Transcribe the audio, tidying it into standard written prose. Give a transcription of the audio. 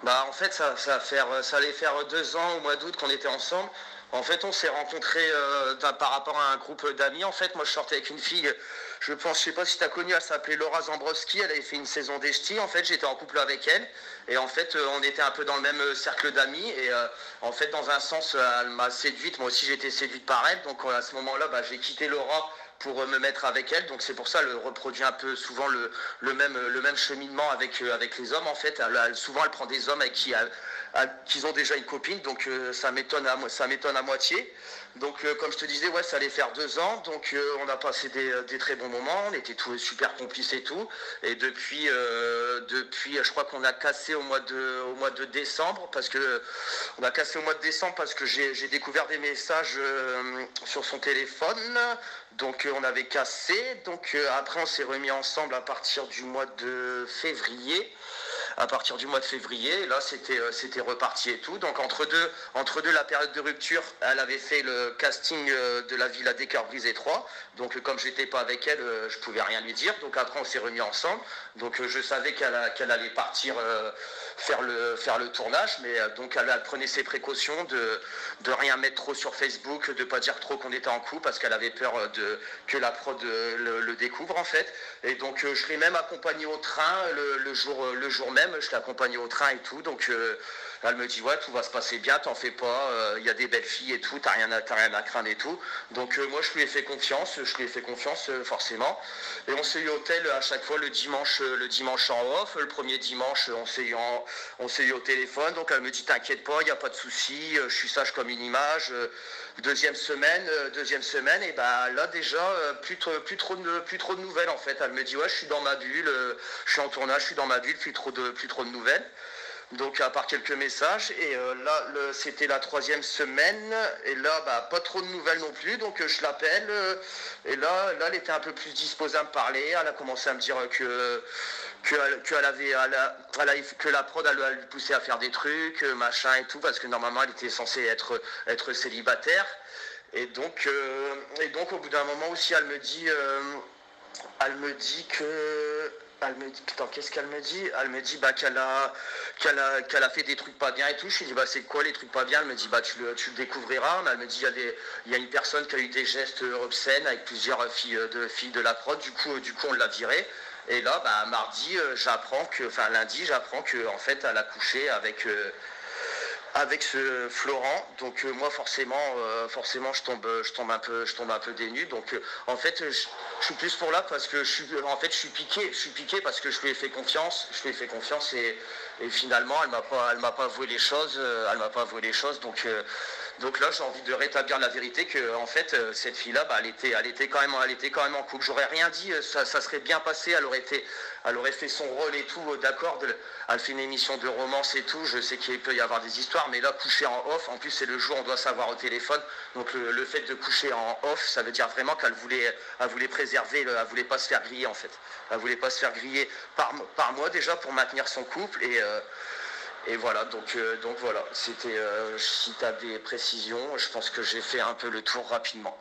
Bah en fait ça allait faire 2 ans au mois d'août qu'on était ensemble. En fait on s'est rencontrés par rapport à un groupe d'amis. En fait moi je sortais avec une fille, je sais pas si tu as connu, elle s'appelait Laura Zambrowski, elle avait fait une saison d'Echti. En fait j'étais en couple avec elle et en fait on était un peu dans le même cercle d'amis et en fait dans un sens elle m'a séduite, moi aussi j'ai été séduite par elle. Donc à ce moment-là j'ai quitté Laura pour me mettre avec elle, donc c'est pour ça elle reproduit un peu souvent le même cheminement avec les hommes. En fait souvent elle prend des hommes avec qui ont déjà une copine, donc ça m'étonne à moitié. Donc comme je te disais, ouais, ça allait faire 2 ans, donc on a passé des très bons moments, on était tous super complices et tout. Et depuis je crois qu'on a cassé au mois de décembre, parce que j'ai découvert des messages sur son téléphone. Donc on avait cassé, donc après on s'est remis ensemble à partir du mois de février. Là c'était reparti et tout. Donc entre deux la période de rupture, elle avait fait le casting de la Villa des Cœurs Brisés 3. Donc comme j'étais pas avec elle, je pouvais rien lui dire. Donc après on s'est remis ensemble. Donc je savais qu'elle allait partir faire le tournage, mais donc elle prenait ses précautions de rien mettre trop sur Facebook, de pas dire trop qu'on était en couple, parce qu'elle avait peur que la prod le découvre en fait. Et donc je l'ai même accompagné au train le jour même, je l'ai accompagné au train et tout. Donc elle me dit ouais, tout va se passer bien, t'en fais pas, il y a des belles filles et tout, t'as rien à craindre et tout. Donc moi je lui ai fait confiance, forcément. Et on s'est eu au tel à chaque fois le dimanche en off. Le premier dimanche on s'est eu au téléphone, donc elle me dit t'inquiète pas, il n'y a pas de souci, je suis sage comme une image. Deuxième semaine, et bah là déjà plus trop de nouvelles en fait. Elle me dit ouais, je suis dans ma bulle, je suis en tournage, je suis dans ma bulle, plus trop de nouvelles. Donc à part quelques messages, et là c'était la 3e semaine, et là pas trop de nouvelles non plus. Donc je l'appelle, et là elle était un peu plus disposée à me parler. Elle a commencé à me dire que la prod elle lui poussait à faire des trucs, machin et tout, parce que normalement elle était censée être célibataire. Et donc au bout d'un moment aussi qu'est-ce qu'elle me dit? Elle me dit qu'elle a fait des trucs pas bien et tout. Je lui dis c'est quoi les trucs pas bien? Elle me dit tu le découvriras. Mais elle me dit il y a une personne qui a eu des gestes obscènes avec plusieurs filles de la prod. Du coup on l'a virée. Et là lundi j'apprends que en fait elle a couché avec ce Florent. Donc moi forcément je tombe un peu dénu. Donc en fait je suis plus pour là parce que je suis piqué parce que je lui ai fait confiance et finalement elle m'a pas avoué les choses. Donc là j'ai envie de rétablir la vérité que en fait cette fille là elle était quand même en couple. J'aurais rien dit, ça serait bien passé, elle aurait fait son rôle et tout, d'accord, elle fait une émission de romance et tout, je sais qu'il peut y avoir des histoires, mais là coucher en off, en plus c'est le jour on doit savoir au téléphone. Donc le fait de coucher en off, ça veut dire vraiment qu'elle voulait préserver, elle voulait pas se faire griller en fait. Elle voulait pas se faire griller par moi déjà pour maintenir son couple. Et voilà, donc voilà, c'était si tu as des précisions, je pense que j'ai fait un peu le tour rapidement.